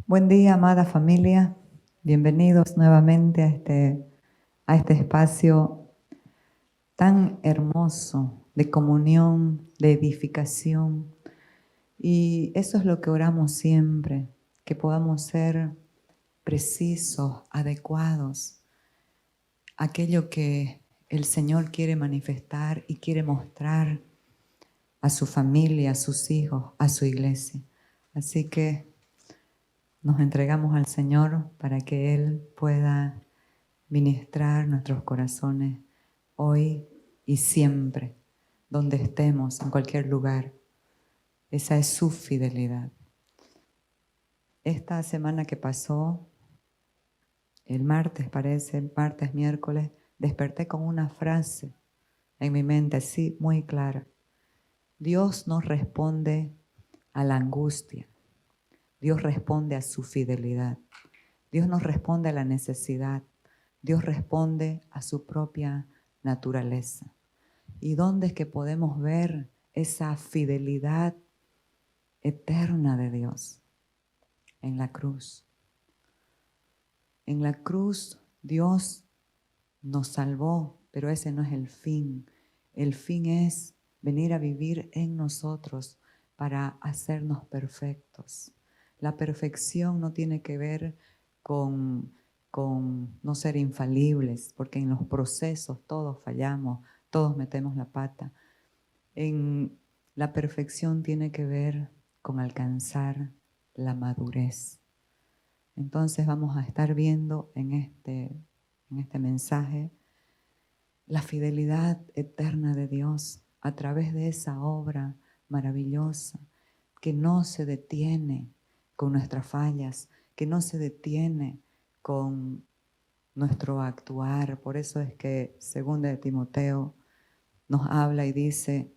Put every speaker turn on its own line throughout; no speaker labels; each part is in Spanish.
Buen día, amada familia. Bienvenidos nuevamente a este espacio tan hermoso de comunión, de edificación. Y eso es lo que oramos siempre, que podamos ser precisos, adecuados, aquello que el Señor quiere manifestar y quiere mostrar a su familia, a sus hijos, a su iglesia. Así que nos entregamos al Señor para que Él pueda ministrar nuestros corazones hoy y siempre, donde estemos, en cualquier lugar. Esa es su fidelidad. Esta semana que pasó, el martes parece, martes, miércoles, desperté con una frase en mi mente así muy clara. Dios no responde a la angustia. Dios responde a su fidelidad. Dios no responde a la necesidad. Dios responde a su propia naturaleza. ¿Y dónde es que podemos ver esa fidelidad eterna de Dios? En la cruz. En la cruz Dios nos salvó, pero ese no es el fin. El fin es venir a vivir en nosotros para hacernos perfectos. La perfección no tiene que ver con no ser infalibles, porque en los procesos todos fallamos, todos metemos la pata. La perfección tiene que ver con alcanzar la madurez. Entonces vamos a estar viendo en este mensaje la fidelidad eterna de Dios a través de esa obra maravillosa que no se detiene con nuestras fallas, que no se detiene con nuestro actuar. Por eso es que 2 de Timoteo nos habla y dice,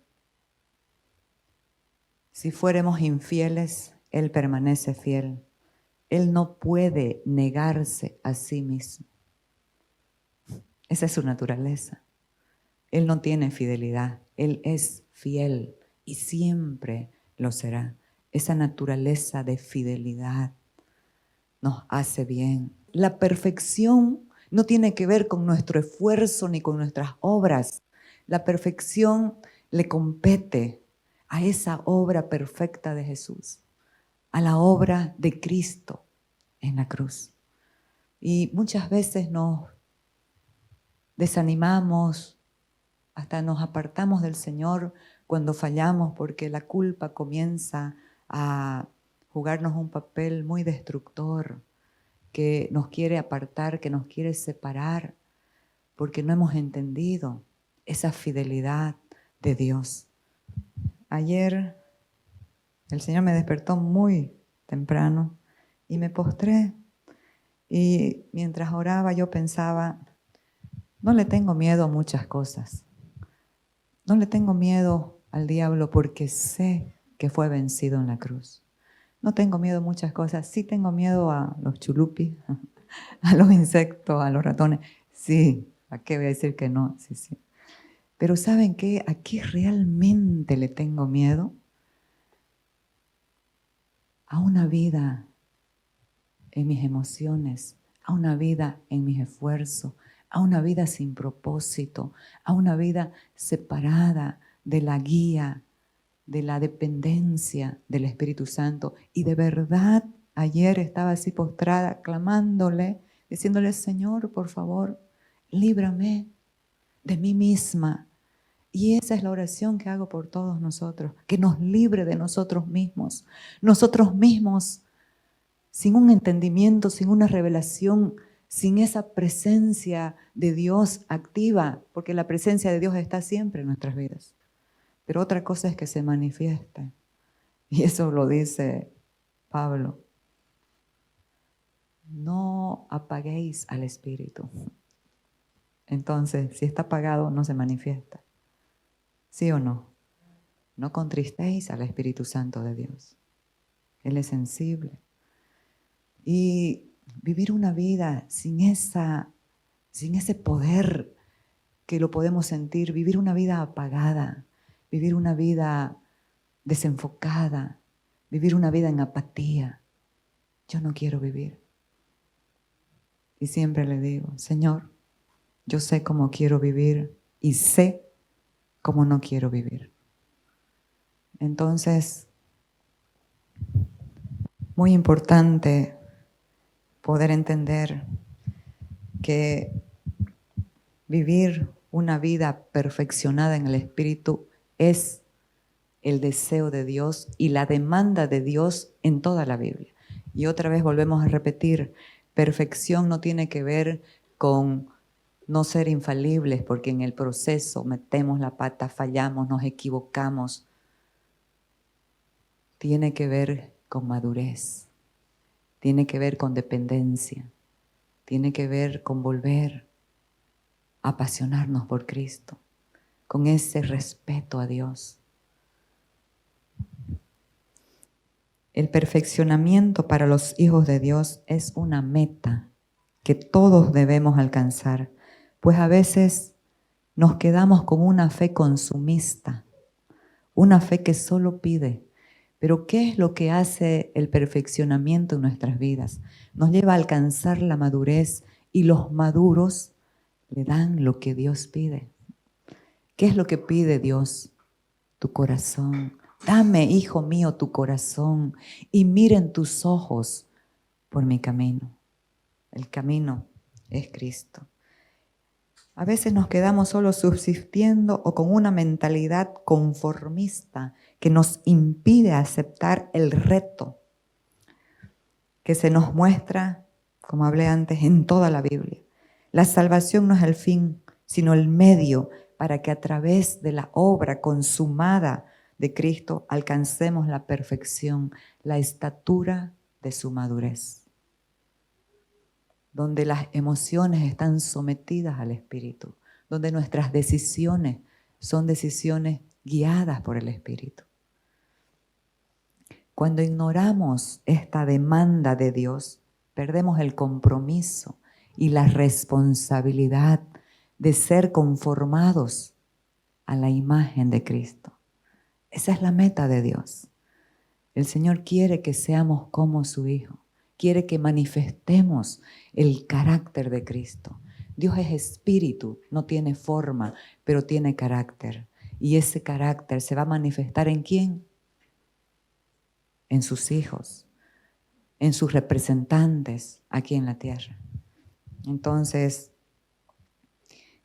si fuéramos infieles, Él permanece fiel. Él no puede negarse a sí mismo. Esa es su naturaleza. Él no tiene fidelidad. Él es fiel y siempre lo será. Esa naturaleza de fidelidad nos hace bien. La perfección no tiene que ver con nuestro esfuerzo ni con nuestras obras. La perfección le compete a esa obra perfecta de Jesús, a la obra de Cristo en la cruz. Y muchas veces nos desanimamos, hasta nos apartamos del Señor cuando fallamos, porque la culpa comienza a jugarnos un papel muy destructor, que nos quiere apartar, que nos quiere separar, porque no hemos entendido esa fidelidad de Dios. Ayer el Señor me despertó muy temprano y me postré, y mientras oraba yo pensaba, no le tengo miedo a muchas cosas. No le tengo miedo al diablo porque sé que fue vencido en la cruz. No tengo miedo a muchas cosas. Sí tengo miedo a los chulupis, a los insectos, a los ratones. Sí, ¿a qué voy a decir que no? Sí, sí. Pero ¿saben qué? ¿A qué realmente le tengo miedo? A una vida en mis emociones, a una vida en mis esfuerzos, a una vida sin propósito, a una vida separada de la guía, de la dependencia del Espíritu Santo. Y de verdad, ayer estaba así postrada, clamándole, diciéndole, Señor, por favor, líbrame de mí misma. Y esa es la oración que hago por todos nosotros, que nos libre de nosotros mismos. Nosotros mismos, sin un entendimiento, sin una revelación, sin esa presencia de Dios activa, porque la presencia de Dios está siempre en nuestras vidas. Pero otra cosa es que se manifieste. Y eso lo dice Pablo. No apaguéis al Espíritu. Entonces, si está apagado, no se manifiesta. ¿Sí o no? No contristéis al Espíritu Santo de Dios. Él es sensible. Y vivir una vida sin ese poder que lo podemos sentir, vivir una vida apagada, vivir una vida desenfocada, vivir una vida en apatía. yo no quiero vivir. Y siempre le digo, Señor, yo sé cómo quiero vivir y sé cómo no quiero vivir. Entonces, muy importante poder entender que vivir una vida perfeccionada en el Espíritu es el deseo de Dios y la demanda de Dios en toda la Biblia. Y otra vez volvemos a repetir, perfección no tiene que ver con no ser infalibles, porque en el proceso metemos la pata, fallamos, nos equivocamos. Tiene que ver con madurez, tiene que ver con dependencia, tiene que ver con volver a apasionarnos por Cristo, con ese respeto a Dios. El perfeccionamiento para los hijos de Dios es una meta que todos debemos alcanzar, pues a veces nos quedamos con una fe consumista, una fe que solo pide. Pero ¿qué es lo que hace el perfeccionamiento en nuestras vidas? Nos lleva a alcanzar la madurez y los maduros le dan lo que Dios pide. ¿Qué es lo que pide Dios? Tu corazón. Dame, hijo mío, tu corazón y miren tus ojos por mi camino. El camino es Cristo. A veces nos quedamos solo subsistiendo o con una mentalidad conformista que nos impide aceptar el reto que se nos muestra, como hablé antes, en toda la Biblia. La salvación no es el fin, sino el medio para que a través de la obra consumada de Cristo alcancemos la perfección, la estatura de su madurez, donde las emociones están sometidas al Espíritu, donde nuestras decisiones son decisiones guiadas por el Espíritu. Cuando ignoramos esta demanda de Dios, perdemos el compromiso y la responsabilidad de ser conformados a la imagen de Cristo. Esa es la meta de Dios. El Señor quiere que seamos como su Hijo. Quiere que manifestemos el carácter de Cristo. Dios es espíritu, no tiene forma, pero tiene carácter. Y ese carácter se va a manifestar ¿en quién? En sus hijos, en sus representantes aquí en la tierra. Entonces,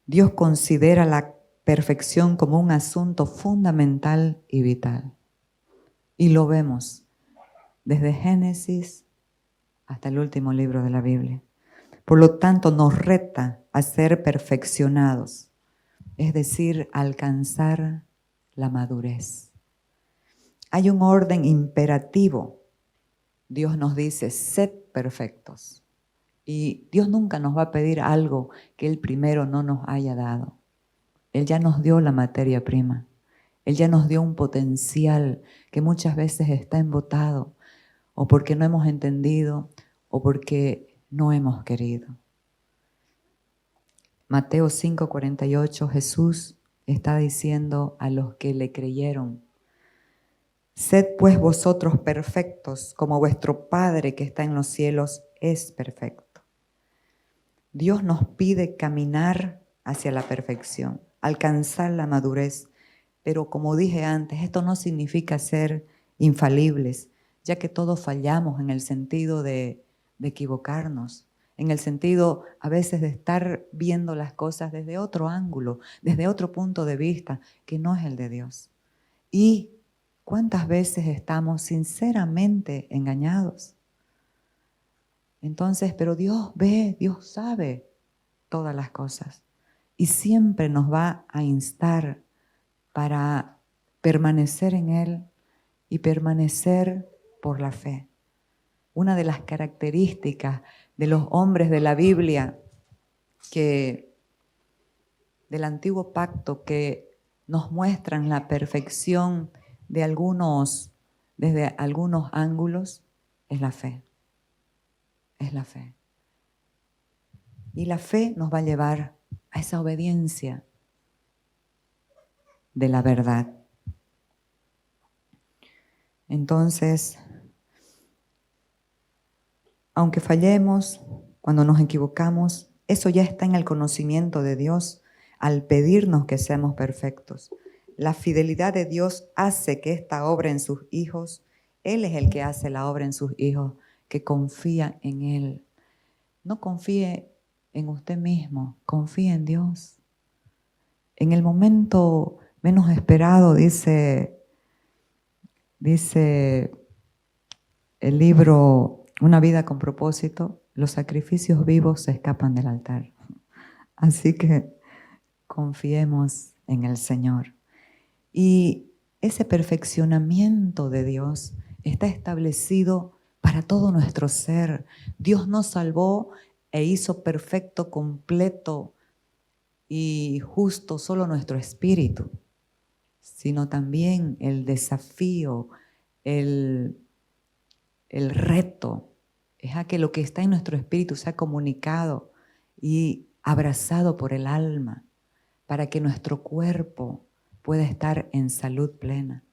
Dios considera la perfección como un asunto fundamental y vital. Y lo vemos desde Génesis hasta el último libro de la Biblia. Por lo tanto, nos reta a ser perfeccionados, es decir, alcanzar la madurez. Hay un orden imperativo. Dios nos dice, sed perfectos. Y Dios nunca nos va a pedir algo que Él primero no nos haya dado. Él ya nos dio la materia prima. Él ya nos dio un potencial que muchas veces está embotado, o porque no hemos entendido, o porque no hemos querido. Mateo 5:48, Jesús está diciendo a los que le creyeron, sed pues vosotros perfectos, como vuestro Padre que está en los cielos es perfecto. Dios nos pide caminar hacia la perfección, alcanzar la madurez, pero como dije antes, esto no significa ser infalibles, ya que todos fallamos en el sentido de equivocarnos, en el sentido a veces de estar viendo las cosas desde otro ángulo, desde otro punto de vista, que no es el de Dios. Y ¿cuántas veces estamos sinceramente engañados? Entonces, pero Dios ve, Dios sabe todas las cosas y siempre nos va a instar para permanecer en Él y permanecer por la fe. Una de las características de los hombres de la Biblia del antiguo pacto que nos muestran la perfección de desde algunos ángulos, es la fe. Es la fe. Y la fe nos va a llevar a esa obediencia de la verdad. Entonces, aunque fallemos, cuando nos equivocamos, eso ya está en el conocimiento de Dios al pedirnos que seamos perfectos. La fidelidad de Dios hace que esta obra en sus hijos, Él es el que hace la obra en sus hijos, que confían en Él. No confíe en usted mismo, confíe en Dios. En el momento menos esperado, dice el libro Una vida con propósito, los sacrificios vivos se escapan del altar. Así que confiemos en el Señor. Y ese perfeccionamiento de Dios está establecido para todo nuestro ser. Dios nos salvó e hizo perfecto, completo y justo solo nuestro espíritu, sino también el desafío, el reto es a que lo que está en nuestro espíritu sea comunicado y abrazado por el alma para que nuestro cuerpo pueda estar en salud plena.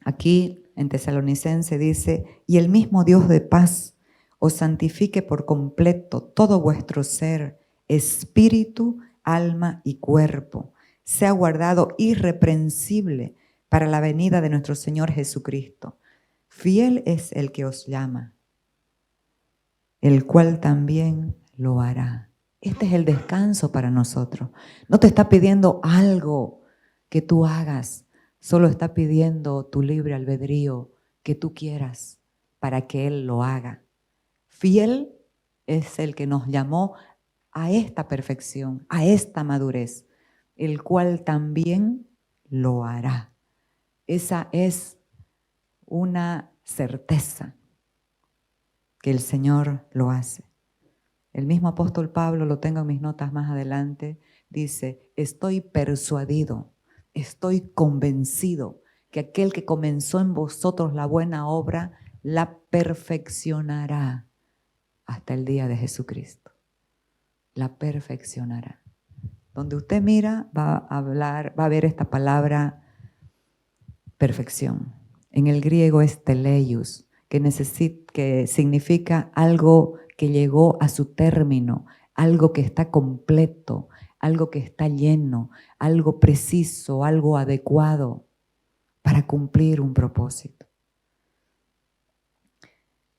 Aquí en Tesalonicense dice, y el mismo Dios de paz os santifique por completo todo vuestro ser, espíritu, alma y cuerpo, sea guardado irreprensible para la venida de nuestro Señor Jesucristo. Fiel es el que os llama, el cual también lo hará. Este es el descanso para nosotros. No te está pidiendo algo que tú hagas, solo está pidiendo tu libre albedrío que tú quieras para que Él lo haga. Fiel es el que nos llamó a esta perfección, a esta madurez, el cual también lo hará. Esa es una certeza que el Señor lo hace. El mismo apóstol Pablo, lo tengo en mis notas más adelante, dice, estoy persuadido, estoy convencido que aquel que comenzó en vosotros la buena obra, la perfeccionará hasta el día de Jesucristo. La perfeccionará. Donde usted mira, va a ver esta palabra perfección. En el griego es teleios, que significa algo que llegó a su término, algo que está completo, algo que está lleno, algo preciso, algo adecuado para cumplir un propósito.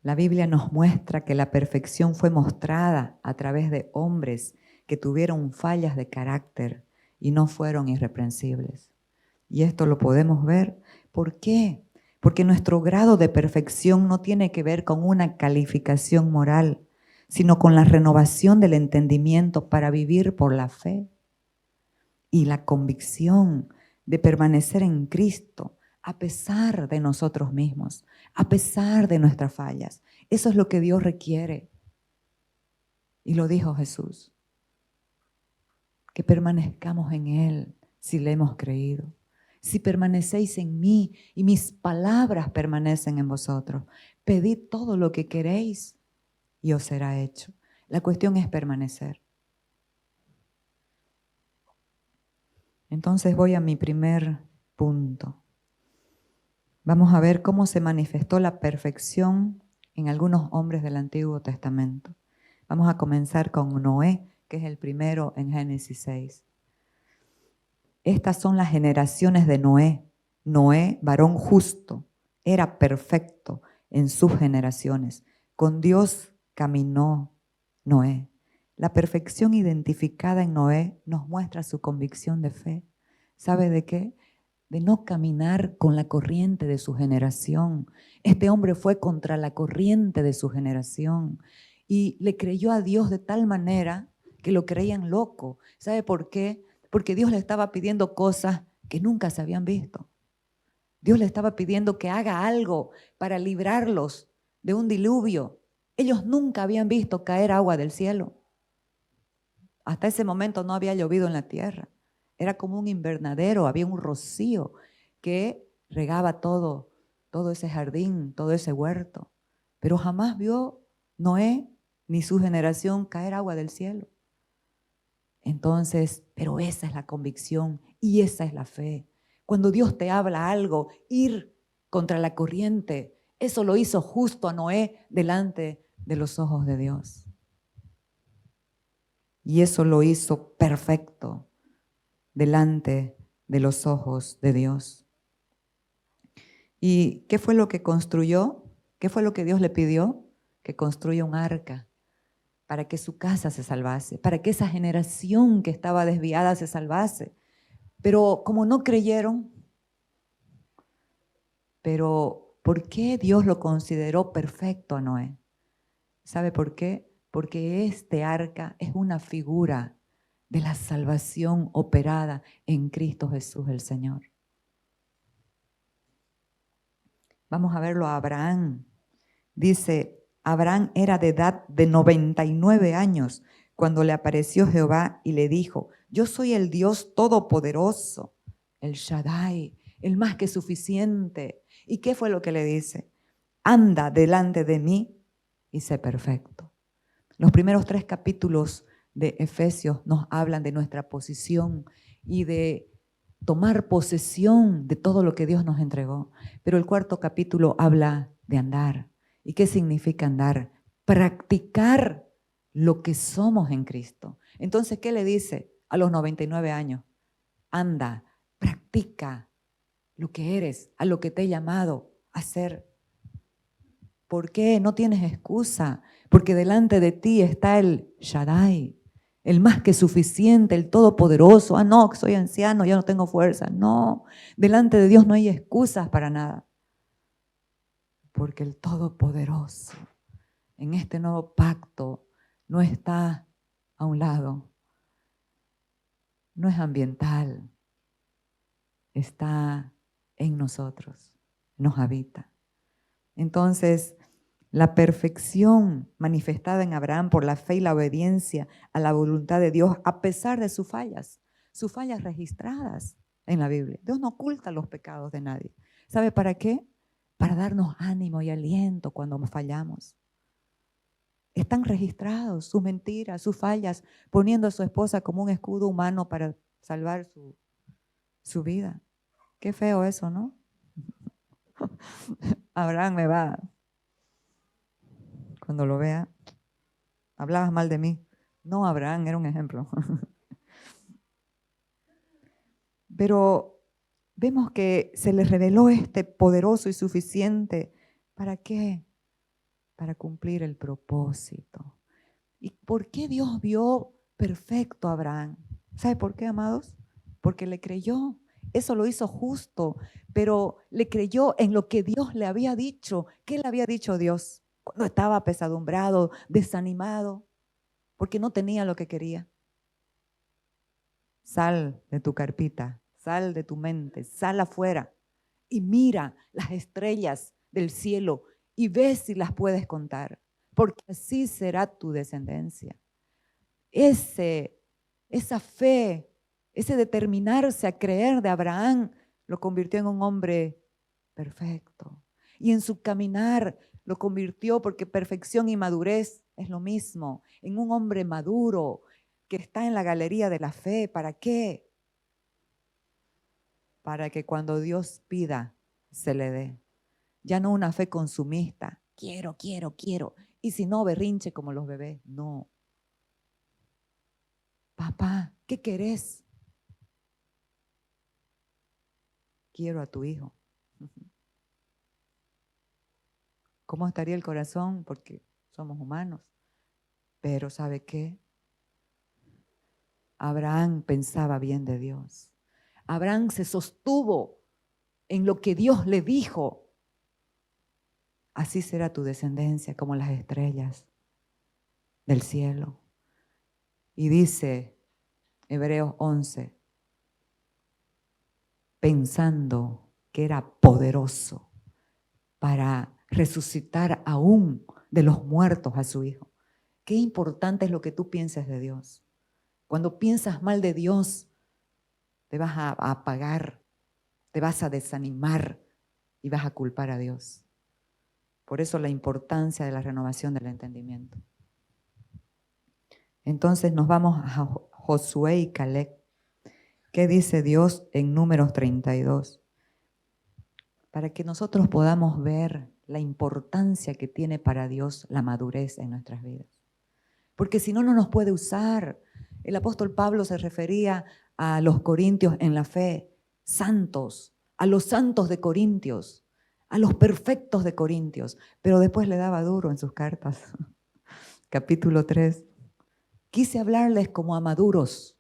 La Biblia nos muestra que la perfección fue mostrada a través de hombres que tuvieron fallas de carácter y no fueron irreprensibles. Y esto lo podemos ver. ¿Por qué? Porque nuestro grado de perfección no tiene que ver con una calificación moral, sino con la renovación del entendimiento para vivir por la fe y la convicción de permanecer en Cristo a pesar de nosotros mismos, a pesar de nuestras fallas. Eso es lo que Dios requiere. Y lo dijo Jesús, que permanezcamos en Él si le hemos creído. Si permanecéis en mí y mis palabras permanecen en vosotros, pedid todo lo que queréis y os será hecho. La cuestión es permanecer. Entonces voy a mi primer punto. Vamos a ver cómo se manifestó la perfección en algunos hombres del Antiguo Testamento. Vamos a comenzar con Noé, que es el primero en Génesis 6. Estas son las generaciones de Noé. Noé, varón justo, era perfecto en sus generaciones. Con Dios caminó Noé. La perfección identificada en Noé nos muestra su convicción de fe. ¿Sabe de qué? De no caminar con la corriente de su generación. Este hombre fue contra la corriente de su generación y le creyó a Dios de tal manera que lo creían loco. ¿Sabe por qué? Porque Dios le estaba pidiendo cosas que nunca se habían visto. Dios le estaba pidiendo que haga algo para librarlos de un diluvio. Ellos nunca habían visto caer agua del cielo. Hasta ese momento no había llovido en la tierra. Era como un invernadero, había un rocío que regaba todo ese jardín, todo ese huerto. Pero jamás vio Noé ni su generación caer agua del cielo. Entonces, pero esa es la convicción y esa es la fe. Cuando Dios te habla algo, ir contra la corriente, eso lo hizo justo a Noé delante de los ojos de Dios. Y eso lo hizo perfecto delante de los ojos de Dios. ¿Y qué fue lo que construyó? ¿Qué fue lo que Dios le pidió? Que construya un arca para que su casa se salvase, para que esa generación que estaba desviada se salvase. Pero como no creyeron, pero ¿por qué Dios lo consideró perfecto a Noé? ¿Sabe por qué? Porque este arca es una figura de la salvación operada en Cristo Jesús el Señor. Vamos a verlo a Abraham. Dice, Abraham era de edad de 99 años cuando le apareció Jehová y le dijo, yo soy el Dios todopoderoso, el Shaddai, el más que suficiente. ¿Y qué fue lo que le dice? Anda delante de mí y sé perfecto. Los primeros 3 capítulos de Efesios nos hablan de nuestra posición y de tomar posesión de todo lo que Dios nos entregó. Pero el 4 capítulo habla de andar. ¿Y qué significa andar? Practicar lo que somos en Cristo. Entonces, ¿qué le dice a los 99 años? Anda, practica lo que eres, a lo que te he llamado a hacer. ¿Por qué? No tienes excusa, porque delante de ti está el Shaddai, el más que suficiente, el todopoderoso. No, que soy anciano, ya no tengo fuerza. No, delante de Dios no hay excusas para nada. Porque el todopoderoso en este nuevo pacto no está a un lado, no es ambiental, está en nosotros, nos habita. Entonces, la perfección manifestada en Abraham por la fe y la obediencia a la voluntad de Dios, a pesar de sus fallas registradas en la Biblia. Dios no oculta los pecados de nadie. ¿Sabe para qué? Para darnos ánimo y aliento cuando fallamos. Están registrados sus mentiras, sus fallas, poniendo a su esposa como un escudo humano para salvar su vida. Qué feo eso, ¿no? Abraham me va, cuando lo vea, hablabas mal de mí. No, Abraham era un ejemplo. Pero vemos que se le reveló este poderoso y suficiente. ¿Para qué? Para cumplir el propósito. ¿Y por qué Dios vio perfecto a Abraham? ¿Sabe por qué, amados? Porque le creyó. Eso lo hizo justo, pero le creyó en lo que Dios le había dicho. ¿Qué le había dicho Dios? Cuando estaba apesadumbrado, desanimado, porque no tenía lo que quería. Sal de tu carpita, sal de tu mente, sal afuera y mira las estrellas del cielo y ve si las puedes contar, porque así será tu descendencia. Esa fe, ese determinarse a creer de Abraham lo convirtió en un hombre perfecto. Y en su caminar lo convirtió, porque perfección y madurez es lo mismo, en un hombre maduro que está en la galería de la fe. ¿Para qué? Para que cuando Dios pida, se le dé. Ya no una fe consumista, quiero. Y si no, berrinche como los bebés. No. Papá, ¿qué querés? Quiero a tu hijo. ¿Cómo estaría el corazón? Porque somos humanos. Pero ¿sabe qué? Abraham pensaba bien de Dios. Abraham se sostuvo en lo que Dios le dijo. Así será tu descendencia como las estrellas del cielo. Y dice Hebreos 11, pensando que era poderoso para resucitar aún de los muertos a su hijo. Qué importante es lo que tú pienses de Dios. Cuando piensas mal de Dios, te vas a apagar, te vas a desanimar y vas a culpar a Dios. Por eso la importancia de la renovación del entendimiento. Entonces nos vamos a Josué y Caleb. ¿Qué dice Dios en Números 32? Para que nosotros podamos ver la importancia que tiene para Dios la madurez en nuestras vidas. Porque si no, no nos puede usar. El apóstol Pablo se refería a los corintios en la fe, santos, a los santos de Corintios, a los perfectos de Corintios, pero después le daba duro en sus cartas. Capítulo 3. Quise hablarles como a maduros,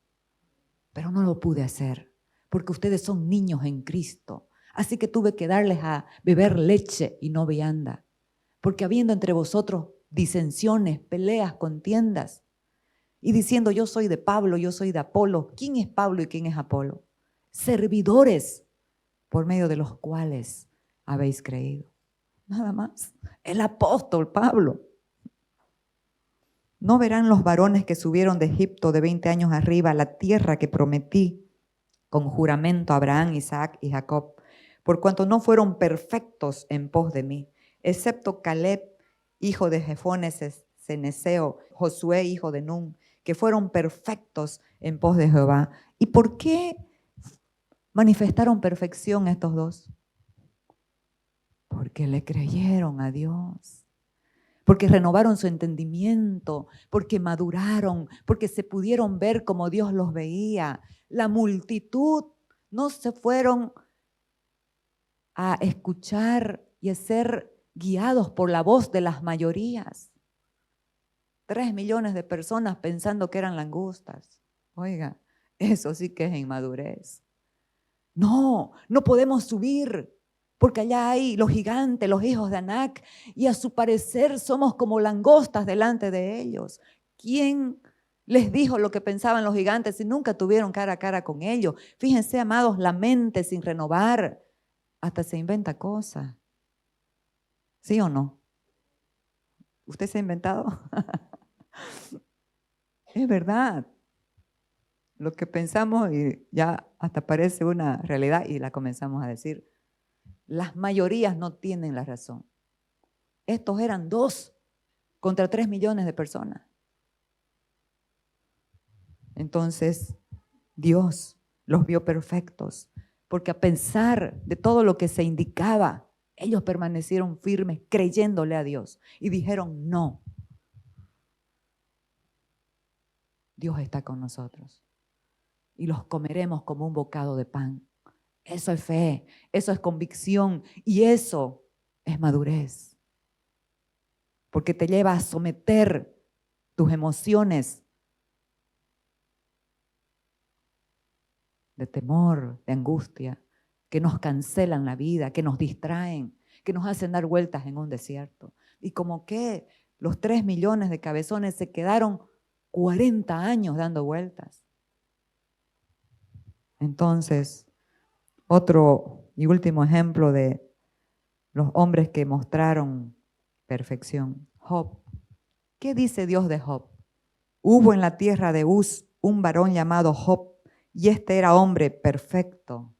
pero no lo pude hacer, porque ustedes son niños en Cristo. Así que tuve que darles a beber leche y no vianda, porque habiendo entre vosotros disensiones, peleas, contiendas, y diciendo yo soy de Pablo, yo soy de Apolo. ¿Quién es Pablo y quién es Apolo? Servidores por medio de los cuales habéis creído. Nada más. El apóstol Pablo. ¿No verán los varones que subieron de Egipto de 20 años arriba a la tierra que prometí con juramento a Abraham, Isaac y Jacob, por cuanto no fueron perfectos en pos de mí, excepto Caleb, hijo de Jefones Ceneseo, Josué, hijo de Nun, que fueron perfectos en pos de Jehová? ¿Y por qué manifestaron perfección estos dos? Porque le creyeron a Dios, porque renovaron su entendimiento, porque maduraron, porque se pudieron ver como Dios los veía. La multitud no se fueron a escuchar y a ser guiados por la voz de las mayorías. 3 millones de personas pensando que eran langostas. Oiga, eso sí que es inmadurez. No, no podemos subir, porque allá hay los gigantes, los hijos de Anac, y a su parecer somos como langostas delante de ellos. ¿Quién les dijo lo que pensaban los gigantes si nunca tuvieron cara a cara con ellos? Fíjense, amados, la mente sin renovar, hasta se inventa cosas. ¿Sí o no? ¿Usted se ha inventado? Es verdad. Lo que pensamos y ya hasta parece una realidad y la comenzamos a decir. Las mayorías no tienen la razón. Estos eran 2 contra 3 millones de personas. Entonces, Dios los vio perfectos, porque a pesar de todo lo que se indicaba, ellos permanecieron firmes creyéndole a Dios y dijeron no. Dios está con nosotros y los comeremos como un bocado de pan. Eso es fe, eso es convicción y eso es madurez. Porque te lleva a someter tus emociones de temor, de angustia, que nos cancelan la vida, que nos distraen, que nos hacen dar vueltas en un desierto. Y como que los 3 millones de cabezones se quedaron 40 años dando vueltas. Entonces, otro y último ejemplo de los hombres que mostraron perfección. Job. ¿Qué dice Dios de Job? Hubo en la tierra de Uz un varón llamado Job, y este era hombre perfecto,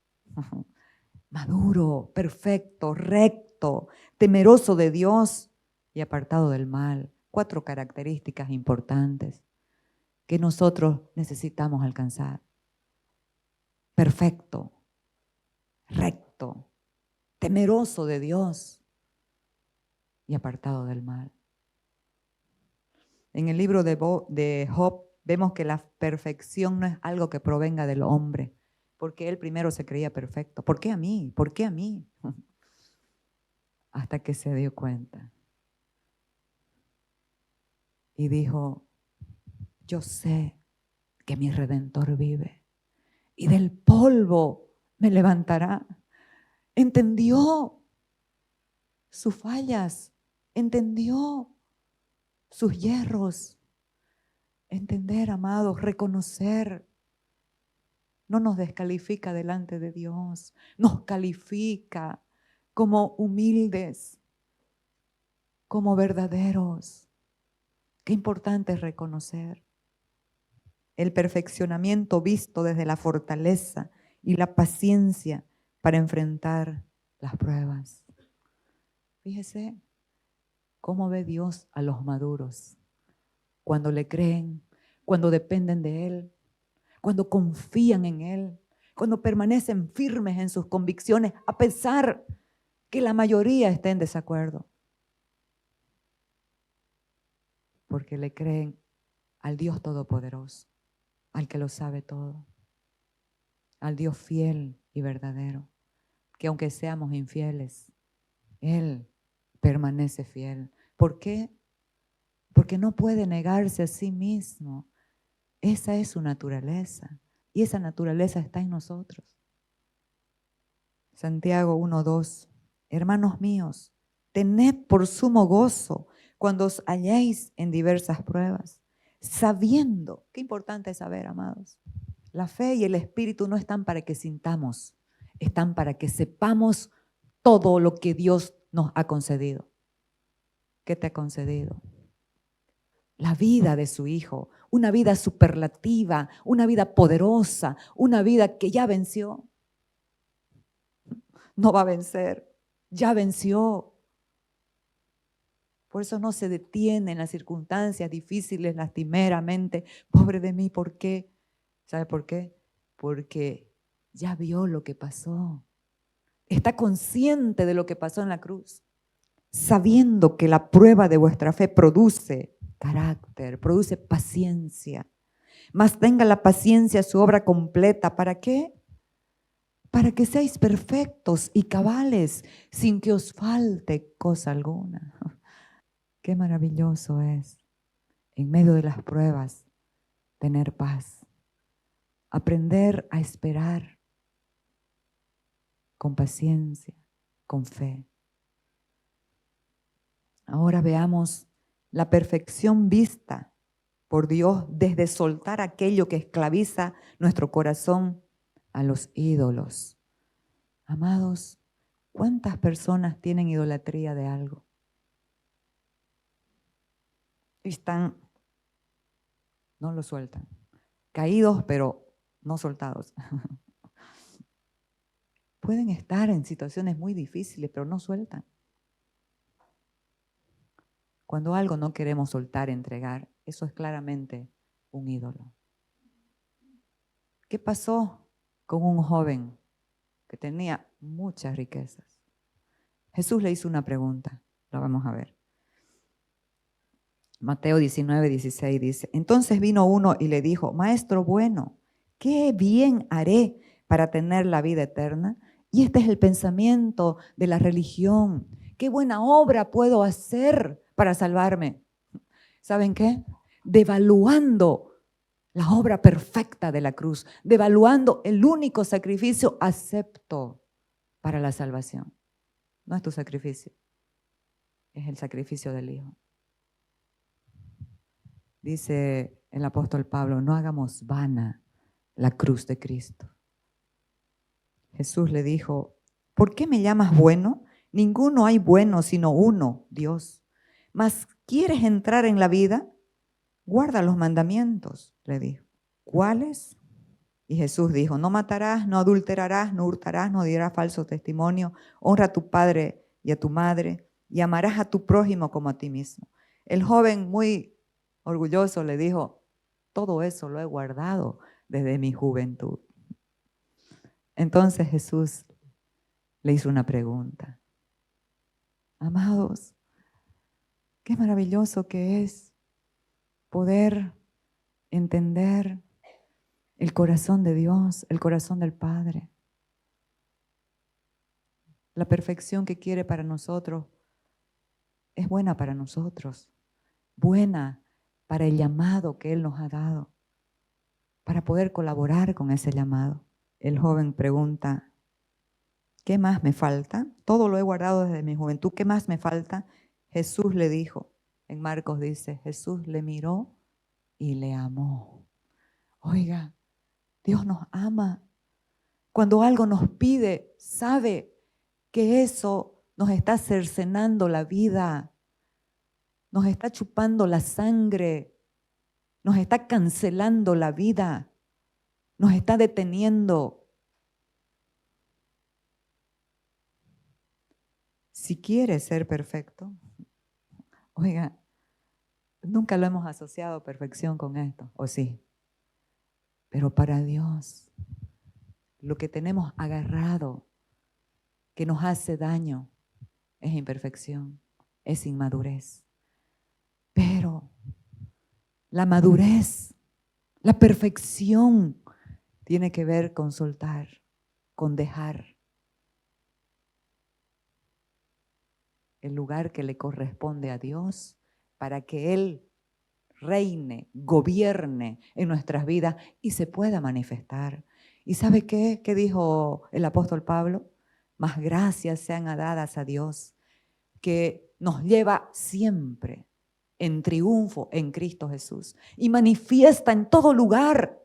maduro, perfecto, recto, temeroso de Dios y apartado del mal. 4 características importantes que nosotros necesitamos alcanzar. Perfecto, recto, temeroso de Dios y apartado del mal. En el libro de Job vemos que la perfección no es algo que provenga del hombre, porque él primero se creía perfecto. ¿Por qué a mí? ¿Por qué a mí? Hasta que se dio cuenta. Y dijo, yo sé que mi Redentor vive y del polvo me levantará. Entendió sus fallas, entendió sus hierros. Entender, amados, reconocer, no nos descalifica delante de Dios, nos califica como humildes, como verdaderos. Qué importante es reconocer el perfeccionamiento visto desde la fortaleza y la paciencia para enfrentar las pruebas. Fíjese cómo ve Dios a los maduros, cuando le creen, cuando dependen de Él, cuando confían en Él, cuando permanecen firmes en sus convicciones, a pesar que la mayoría esté en desacuerdo, porque le creen al Dios Todopoderoso, al que lo sabe todo, al Dios fiel y verdadero, que aunque seamos infieles, Él permanece fiel. ¿Por qué? Porque no puede negarse a sí mismo. Esa es su naturaleza y esa naturaleza está en nosotros. Santiago 1:2. Hermanos míos, tened por sumo gozo cuando os halléis en diversas pruebas, sabiendo, qué importante es saber, amados, la fe y el espíritu no están para que sintamos, están para que sepamos todo lo que Dios nos ha concedido. ¿Qué te ha concedido? La vida de su Hijo, una vida superlativa, una vida poderosa, una vida que ya venció. No va a vencer, ya venció. Por eso no se detiene en las circunstancias difíciles, lastimeramente. Pobre de mí, ¿por qué? ¿Sabe por qué? Porque ya vio lo que pasó. Está consciente de lo que pasó en la cruz. Sabiendo que la prueba de vuestra fe produce carácter, produce paciencia. Mas tenga la paciencia su obra completa. ¿Para qué? Para que seáis perfectos y cabales, sin que os falte cosa alguna. Qué maravilloso es, en medio de las pruebas, tener paz. Aprender a esperar con paciencia, con fe. Ahora veamos la perfección vista por Dios desde soltar aquello que esclaviza nuestro corazón a los ídolos. Amados, ¿cuántas personas tienen idolatría de algo? Y están, no lo sueltan, caídos pero no soltados. Pueden estar en situaciones muy difíciles pero no sueltan. Cuando algo no queremos soltar, entregar, eso es claramente un ídolo. ¿Qué pasó con un joven que tenía muchas riquezas? Jesús le hizo una pregunta, la vamos a ver. Mateo 19:16 dice, entonces vino uno y le dijo, Maestro bueno, ¿qué bien haré para tener la vida eterna? Y este es el pensamiento de la religión. ¿Qué buena obra puedo hacer para salvarme? ¿Saben qué? Devaluando la obra perfecta de la cruz, devaluando el único sacrificio acepto para la salvación. No es tu sacrificio, es el sacrificio del Hijo. Dice el apóstol Pablo, no hagamos vana la cruz de Cristo. Jesús le dijo, ¿por qué me llamas bueno? Ninguno hay bueno sino uno, Dios. Mas ¿quieres entrar en la vida? Guarda los mandamientos, le dijo. ¿Cuáles? Y Jesús dijo, no matarás, no adulterarás, no hurtarás, no dirás falso testimonio, honra a tu padre y a tu madre y amarás a tu prójimo como a ti mismo. El joven muy orgulloso le dijo, todo eso lo he guardado desde mi juventud. Entonces Jesús le hizo una pregunta. Amados, qué maravilloso que es poder entender el corazón de Dios, el corazón del Padre. La perfección que quiere para nosotros es buena para nosotros, buena para el llamado que Él nos ha dado, para poder colaborar con ese llamado. El joven pregunta, ¿qué más me falta? Todo lo he guardado desde mi juventud, ¿qué más me falta? Jesús le dijo, en Marcos dice, Jesús le miró y le amó. Oiga, Dios nos ama. Cuando algo nos pide, sabe que eso nos está cercenando la vida, nos está chupando la sangre, nos está cancelando la vida, nos está deteniendo. Si quieres ser perfecto, oiga, nunca lo hemos asociado perfección con esto, ¿o sí? Pero para Dios, lo que tenemos agarrado, que nos hace daño, es imperfección, es inmadurez. Pero la madurez, la perfección, tiene que ver con soltar, con dejar el lugar que le corresponde a Dios para que Él reine, gobierne en nuestras vidas y se pueda manifestar. ¿Y sabe qué? ¿Qué dijo el apóstol Pablo? Más gracias sean dadas a Dios, que nos lleva siempre en triunfo en Cristo Jesús y manifiesta en todo lugar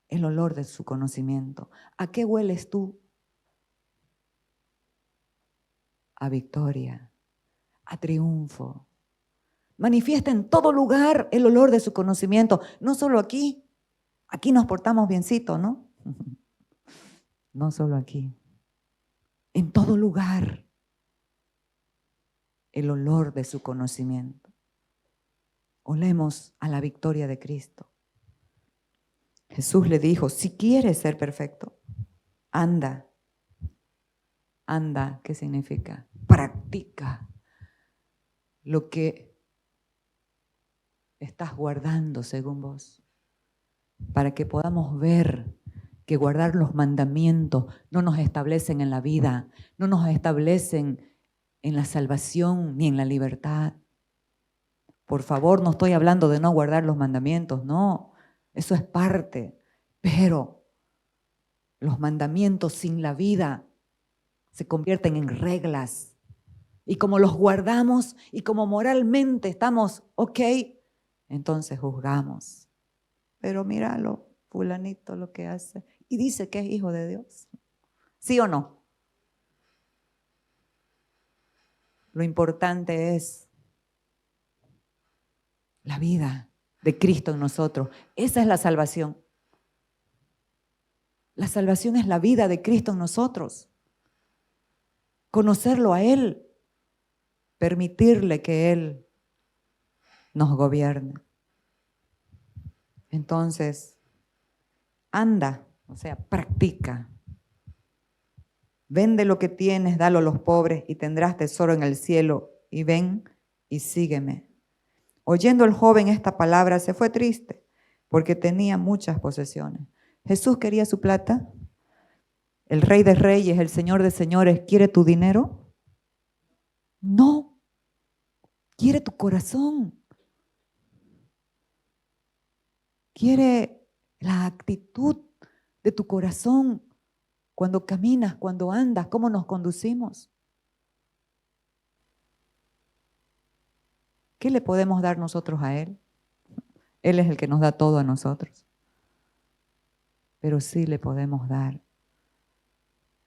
el olor de su conocimiento. ¿A qué hueles tú? A victoria, a triunfo. Manifiesta en todo lugar el olor de su conocimiento, no solo aquí. Aquí nos portamos biencito, ¿no? No solo aquí. En todo lugar el olor de su conocimiento. Olemos a la victoria de Cristo. Jesús le dijo, si quieres ser perfecto, anda. Anda, ¿qué significa? Practica lo que estás guardando según vos, para que podamos ver que guardar los mandamientos no nos establecen en la vida, no nos establecen en la salvación ni en la libertad. Por favor, no estoy hablando de no guardar los mandamientos, no, eso es parte, pero los mandamientos sin la vida se convierten en reglas. Y como los guardamos y como moralmente estamos ok, entonces juzgamos. Pero míralo, fulanito lo que hace. Y dice que es hijo de Dios. ¿Sí o no? Lo importante es la vida de Cristo en nosotros. Esa es la salvación. La salvación es la vida de Cristo en nosotros. Conocerlo a Él. Permitirle que Él nos gobierne. Entonces, anda, o sea, practica. Vende lo que tienes, dalo a los pobres y tendrás tesoro en el cielo. Y ven y sígueme. Oyendo el joven esta palabra, se fue triste porque tenía muchas posesiones. Jesús quería su plata. El Rey de Reyes, el Señor de Señores, ¿quiere tu dinero? No, quiere tu corazón. Quiere la actitud de tu corazón cuando caminas, cuando andas, cómo nos conducimos. ¿Qué le podemos dar nosotros a Él? Él es el que nos da todo a nosotros. Pero sí le podemos dar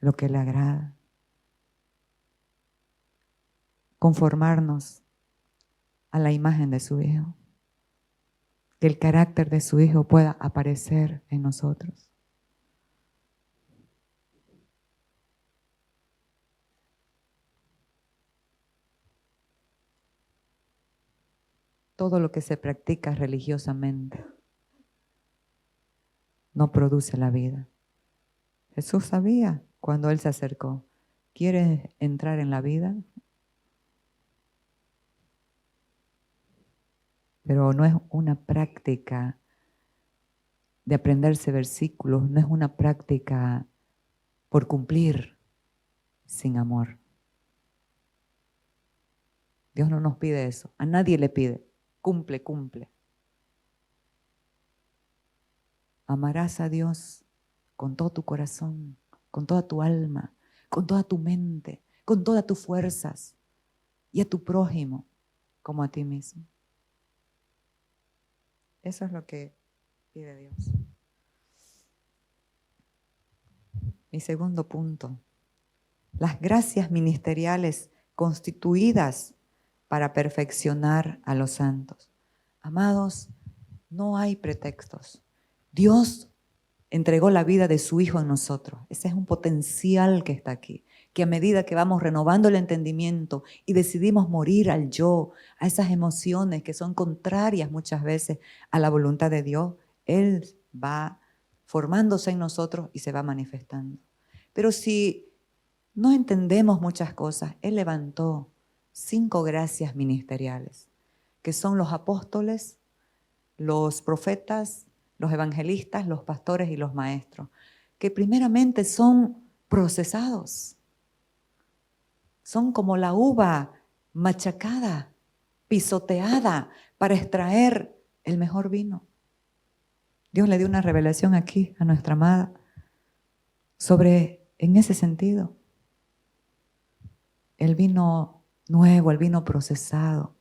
lo que le agrada. Conformarnos a la imagen de su Hijo. Que el carácter de su Hijo pueda aparecer en nosotros. Todo lo que se practica religiosamente no produce la vida. Jesús sabía cuando Él se acercó. ¿Quieres entrar en la vida? Pero no es una práctica de aprenderse versículos, no es una práctica por cumplir sin amor. Dios no nos pide eso, a nadie le pide. Cumple, cumple. Amarás a Dios con todo tu corazón, con toda tu alma, con toda tu mente, con todas tus fuerzas y a tu prójimo como a ti mismo. Eso es lo que pide Dios. Mi segundo punto, las gracias ministeriales constituidas para perfeccionar a los santos. Amados, no hay pretextos. Dios entregó la vida de su Hijo en nosotros. Ese es un potencial que está aquí, que a medida que vamos renovando el entendimiento y decidimos morir al yo, a esas emociones que son contrarias muchas veces a la voluntad de Dios, Él va formándose en nosotros y se va manifestando. Pero si No entendemos muchas cosas. Él levantó 5 gracias ministeriales, que son los apóstoles, los profetas, los evangelistas, los pastores y los maestros, que primeramente son procesados. Son como la uva machacada, pisoteada, para extraer el mejor vino. Dios le dio una revelación aquí a nuestra amada sobre, en ese sentido, el vino nuevo, el vino procesado.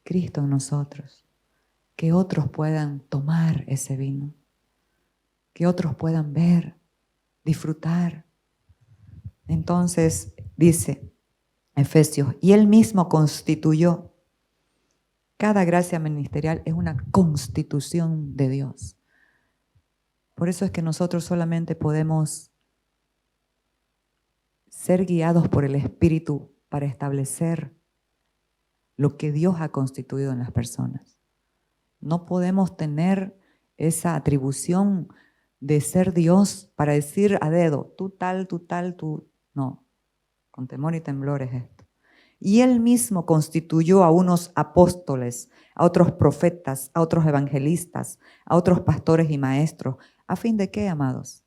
Cristo en nosotros, que otros puedan tomar ese vino, que otros puedan ver, disfrutar. Entonces dice Efesios, y Él mismo constituyó. Cada gracia ministerial es una constitución de Dios. Por eso es que nosotros solamente podemos ser guiados por el Espíritu para establecer lo que Dios ha constituido en las personas. No podemos tener esa atribución de ser Dios para decir a dedo, tú tal, tú tal, tú... No, con temor y temblor es esto. Y Él mismo constituyó a unos apóstoles, a otros profetas, a otros evangelistas, a otros pastores y maestros. ¿A fin de qué, amados?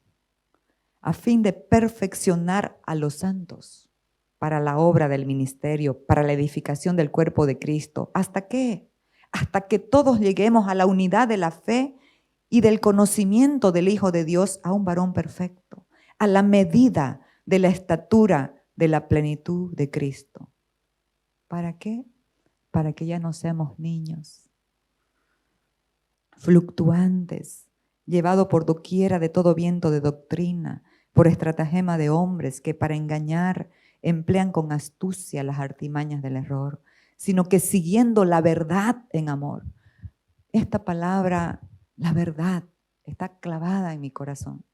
A fin de perfeccionar a los santos para la obra del ministerio, para la edificación del cuerpo de Cristo. ¿Hasta qué? Hasta que todos lleguemos a la unidad de la fe y del conocimiento del Hijo de Dios, a un varón perfecto, a la medida de la estatura de la plenitud de Cristo. ¿Para qué? Para que ya no seamos niños, fluctuantes, llevados por doquiera de todo viento de doctrina, por estratagema de hombres que para engañar emplean con astucia las artimañas del error, sino que siguiendo la verdad en amor. Esta palabra, la verdad, está clavada en mi corazón,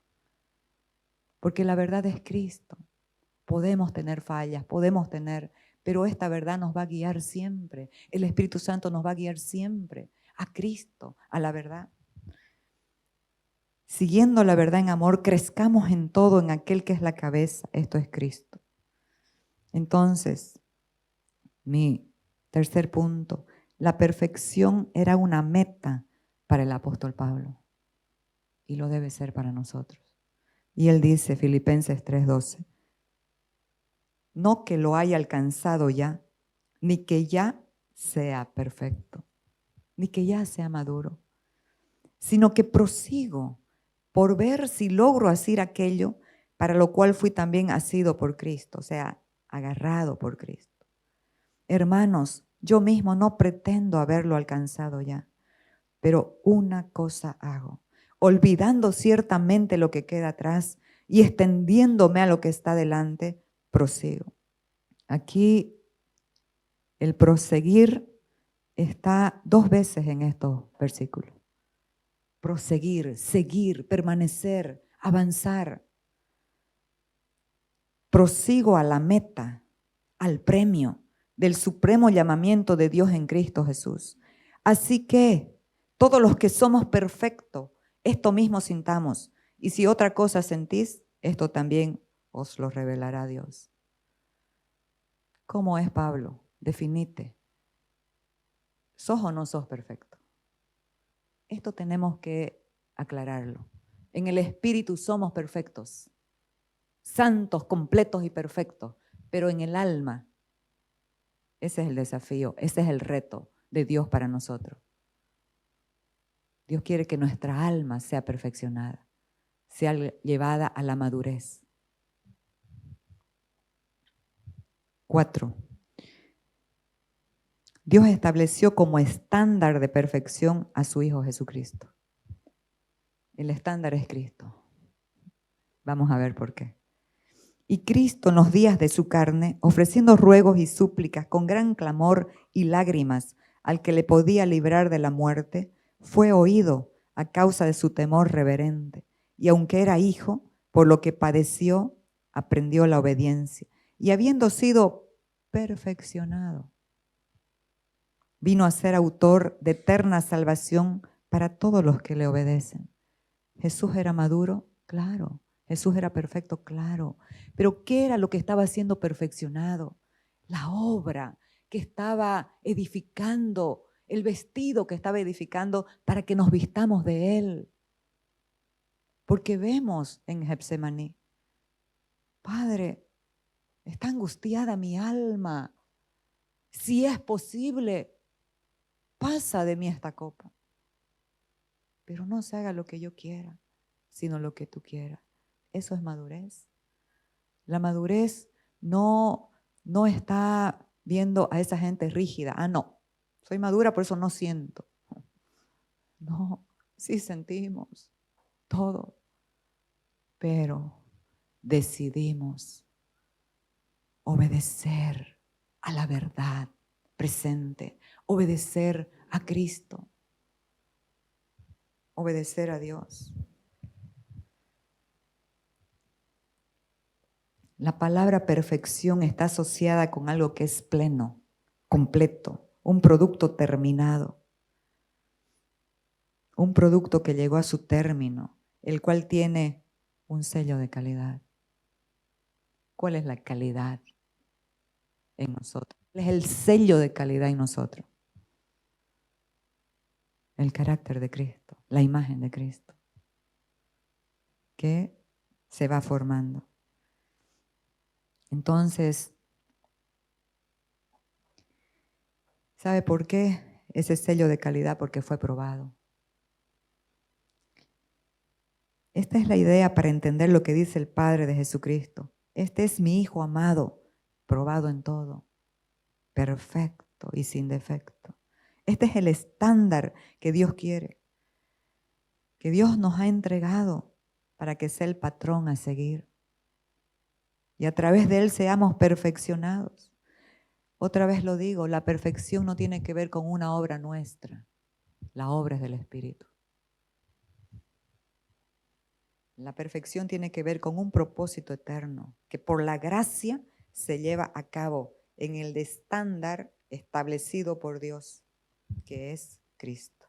porque la verdad es Cristo. Podemos tener fallas, pero esta verdad nos va a guiar siempre. El Espíritu Santo nos va a guiar siempre a Cristo, a la verdad. Siguiendo la verdad en amor, crezcamos en todo en aquel que es la cabeza, esto es Cristo. Entonces, mi tercer punto, la perfección era una meta para el apóstol Pablo y lo debe ser para nosotros. Y él dice, Filipenses 3:12, no que lo haya alcanzado ya, ni que ya sea perfecto, ni que ya sea maduro, sino que prosigo por ver si logro hacer aquello para lo cual fui también asido por Cristo, o sea, agarrado por Cristo. Hermanos, yo mismo no pretendo haberlo alcanzado ya, pero una cosa hago, olvidando ciertamente lo que queda atrás y extendiéndome a lo que está delante, prosigo. Aquí el proseguir está 2 veces en estos versículos. Proseguir, seguir, permanecer, avanzar. Prosigo a la meta, al premio del supremo llamamiento de Dios en Cristo Jesús. Así que todos los que somos perfectos, esto mismo sintamos. Y si otra cosa sentís, esto también os lo revelará Dios. ¿Cómo es, Pablo? Definite. ¿Sos o no sos perfecto? Esto tenemos que aclararlo. En el Espíritu somos perfectos, santos, completos y perfectos, pero en el alma, ese es el desafío, ese es el reto de Dios para nosotros. Dios quiere que nuestra alma sea perfeccionada, sea llevada a la madurez. 4. Dios estableció como estándar de perfección a su Hijo Jesucristo. El estándar es Cristo. Vamos a ver por qué. Y Cristo en los días de su carne, ofreciendo ruegos y súplicas con gran clamor y lágrimas al que le podía librar de la muerte, fue oído a causa de su temor reverente. Y aunque era hijo, por lo que padeció, aprendió la obediencia. Y habiendo sido perfeccionado, vino a ser autor de eterna salvación para todos los que le obedecen. ¿Jesús era maduro? Claro. Jesús era perfecto, claro. Pero ¿qué era lo que estaba siendo perfeccionado? La obra que estaba edificando, el vestido que estaba edificando para que nos vistamos de Él. Porque vemos en Getsemaní, Padre, está angustiada mi alma. Si es posible, pasa de mí esta copa. Pero no se haga lo que yo quiera, sino lo que tú quieras. Eso es madurez. La madurez no está viendo a esa gente rígida. Ah, no, soy madura, por eso no siento. No, sí sentimos todo, pero decidimos obedecer a la verdad presente, obedecer a Cristo, obedecer a Dios. La palabra perfección está asociada con algo que es pleno, completo, un producto terminado, un producto que llegó a su término, el cual tiene un sello de calidad. ¿Cuál es la calidad en nosotros? ¿Cuál es el sello de calidad en nosotros? El carácter de Cristo, la imagen de Cristo, que se va formando. Entonces, ¿sabe por qué ese sello de calidad? Porque fue probado. Esta es la idea para entender lo que dice el Padre de Jesucristo. Este es mi Hijo amado, probado en todo, perfecto y sin defecto. Este es el estándar que Dios quiere, que Dios nos ha entregado para que sea el patrón a seguir. Y a través de Él seamos perfeccionados. Otra vez lo digo, la perfección no tiene que ver con una obra nuestra, la obra es del Espíritu. La perfección tiene que ver con un propósito eterno, que por la gracia se lleva a cabo en el estándar establecido por Dios, que es Cristo.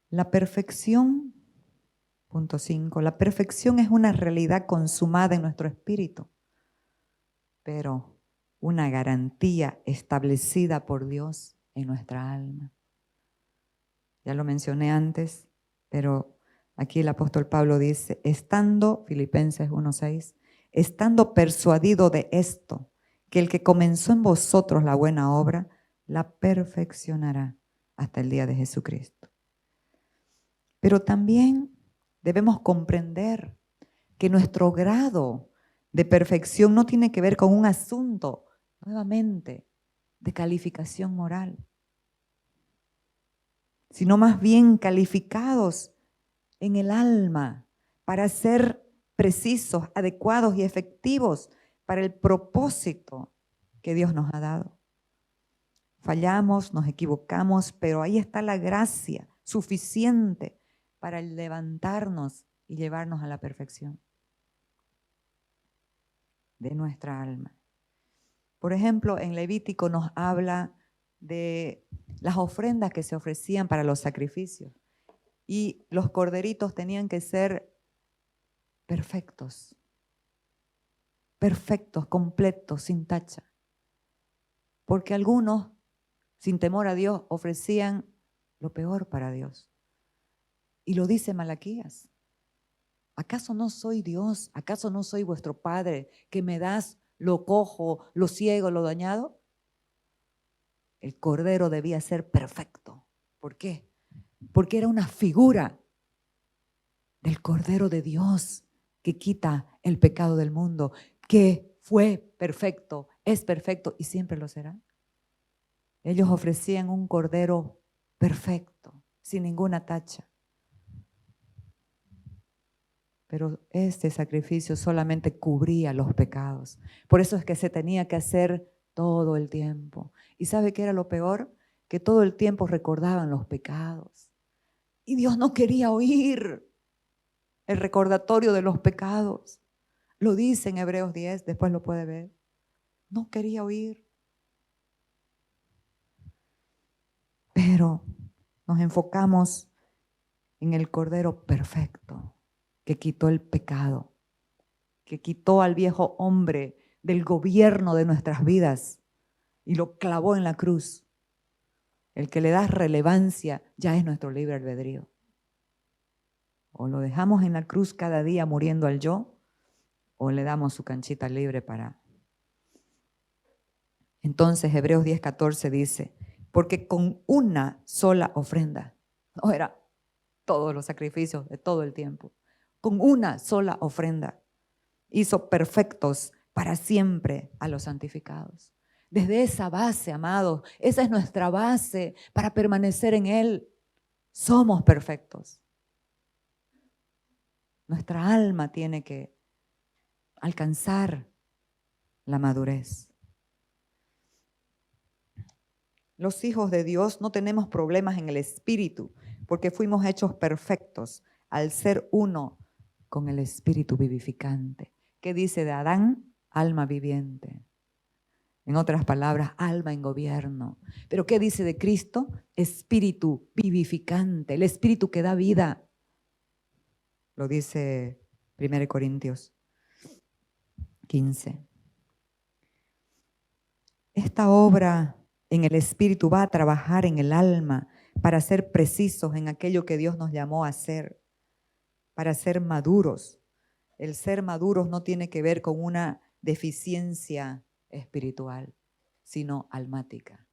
La perfección, punto 5, la perfección es una realidad consumada en nuestro espíritu, pero una garantía establecida por Dios en nuestra alma. Ya lo mencioné antes, pero aquí el apóstol Pablo dice, estando, Filipenses 1:6, estando persuadido de esto, que el que comenzó en vosotros la buena obra, la perfeccionará hasta el día de Jesucristo. Pero también debemos comprender que nuestro grado de perfección no tiene que ver con un asunto, nuevamente, de calificación moral, sino más bien calificados en el alma para ser precisos, adecuados y efectivos para el propósito que Dios nos ha dado. Fallamos, nos equivocamos, pero ahí está la gracia suficiente para levantarnos y llevarnos a la perfección de nuestra alma. Por ejemplo, en Levítico nos habla de las ofrendas que se ofrecían para los sacrificios. Y los corderitos tenían que ser perfectos, completos, sin tacha. Porque algunos, sin temor a Dios, ofrecían lo peor para Dios. Y lo dice Malaquías. ¿Acaso no soy Dios? ¿Acaso no soy vuestro Padre que me das lo cojo, lo ciego, lo dañado? El cordero debía ser perfecto. ¿Por qué? Porque era una figura del Cordero de Dios que quita el pecado del mundo, que fue perfecto, es perfecto y siempre lo será. Ellos ofrecían un cordero perfecto, sin ninguna tacha. Pero este sacrificio solamente cubría los pecados. Por eso es que se tenía que hacer todo el tiempo. ¿Y sabe qué era lo peor? Que todo el tiempo recordaban los pecados. Y Dios no quería oír el recordatorio de los pecados. Lo dice en Hebreos 10, después lo puede ver. No quería oír. Pero nos enfocamos en el Cordero perfecto que quitó el pecado que quitó al viejo hombre del gobierno de nuestras vidas y lo clavó en la cruz. El que le da relevancia ya es nuestro libre albedrío. O lo dejamos en la cruz cada día muriendo al yo, o le damos su canchita libre para... Entonces Hebreos 10:14 dice, porque con una sola ofrenda, no era todos los sacrificios de todo el tiempo, con una sola ofrenda hizo perfectos para siempre a los santificados. Desde esa base, amados, esa es nuestra base para permanecer en Él. Somos perfectos. Nuestra alma tiene que alcanzar la madurez. Los hijos de Dios no tenemos problemas en el espíritu porque fuimos hechos perfectos al ser uno con el espíritu vivificante. ¿Qué dice de Adán? Alma viviente. En otras palabras, alma en gobierno. ¿Pero qué dice de Cristo? Espíritu vivificante, el espíritu que da vida. Lo dice 1 Corintios 15. Esta obra en el espíritu va a trabajar en el alma para ser precisos en aquello que Dios nos llamó a hacer, para ser maduros. El ser maduros no tiene que ver con una deficiencia espiritual, sino almática,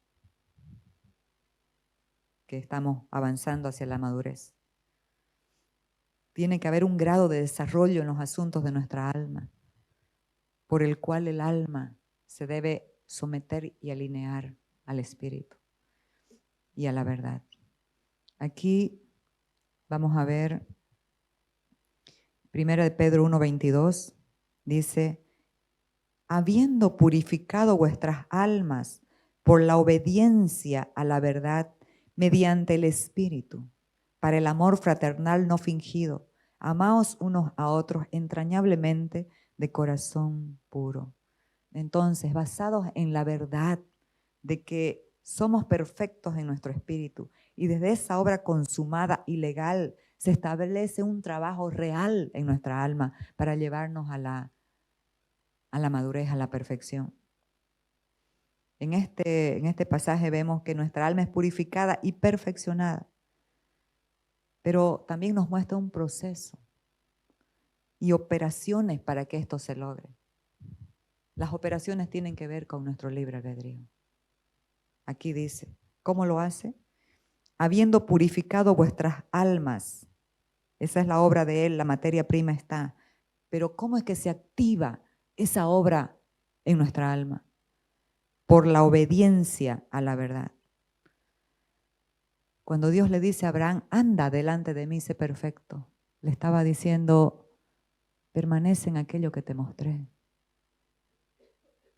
que estamos avanzando hacia la madurez. Tiene que haber un grado de desarrollo en los asuntos de nuestra alma, por el cual el alma se debe someter y alinear al espíritu y a la verdad. Aquí vamos a ver 1 de Pedro 1:22, dice, habiendo purificado vuestras almas por la obediencia a la verdad mediante el Espíritu, para el amor fraternal no fingido, amaos unos a otros entrañablemente de corazón puro. Entonces, basados en la verdad de que somos perfectos en nuestro espíritu y desde esa obra consumada y legal se establece un trabajo real en nuestra alma para llevarnos a la madurez, a la perfección. En este pasaje vemos que nuestra alma es purificada y perfeccionada, pero también nos muestra un proceso y operaciones para que esto se logre. Las operaciones tienen que ver con nuestro libre albedrío. Aquí dice, ¿cómo lo hace? Habiendo purificado vuestras almas. Esa es la obra de Él, la materia prima está. Pero ¿cómo es que se activa esa obra en nuestra alma? Por la obediencia a la verdad. Cuando Dios le dice a Abraham, anda delante de mí, sé perfecto, le estaba diciendo, permanece en aquello que te mostré.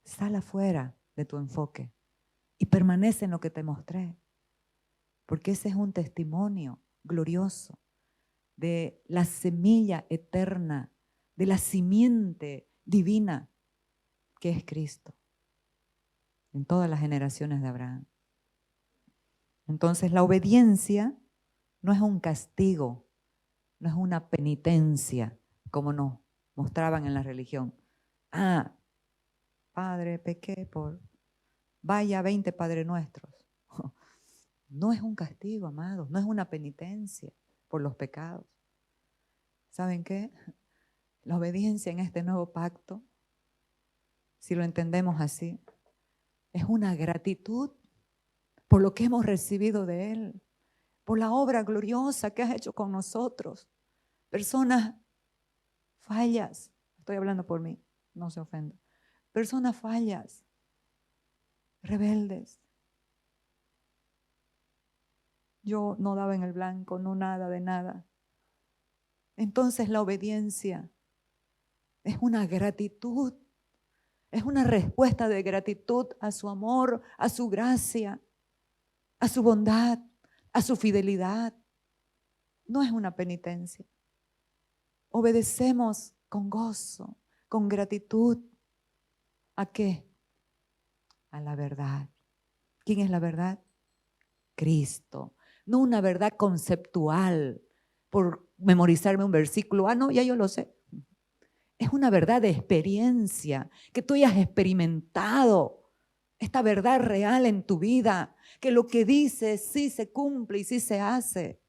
Sal afuera de tu enfoque y permanece en lo que te mostré. Porque ese es un testimonio glorioso de la semilla eterna, de la simiente divina que es Cristo en todas las generaciones de Abraham. Entonces la obediencia no es un castigo, no es una penitencia como nos mostraban en la religión. Ah, Padre, pequé por... Vaya 20 Padre Nuestros. No es un castigo, amados, no es una penitencia por los pecados. ¿Saben qué? La obediencia en este nuevo pacto, si lo entendemos así, es una gratitud por lo que hemos recibido de Él, por la obra gloriosa que has hecho con nosotros. Personas fallas, estoy hablando por mí, no se ofenda. Personas fallas, rebeldes. Yo no daba en el blanco, no nada de nada. Entonces la obediencia es una gratitud, es una respuesta de gratitud a su amor, a su gracia, a su bondad, a su fidelidad. No es una penitencia. Obedecemos con gozo, con gratitud. ¿A qué? A la verdad. ¿Quién es la verdad? Cristo. No una verdad conceptual por memorizarme un versículo. Ah, no, ya yo lo sé. Es una verdad de experiencia, que tú hayas experimentado esta verdad real en tu vida, que lo que dices sí se cumple y sí se hace.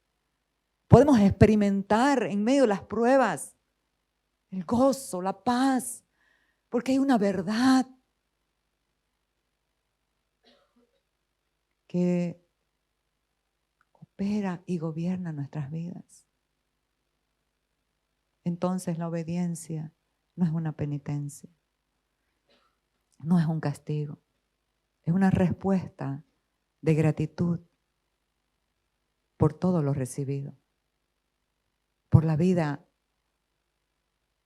Podemos experimentar en medio de las pruebas el gozo, la paz, porque hay una verdad que opera y gobierna nuestras vidas. Entonces la obediencia no es una penitencia, no es un castigo, es una respuesta de gratitud por todo lo recibido, por la vida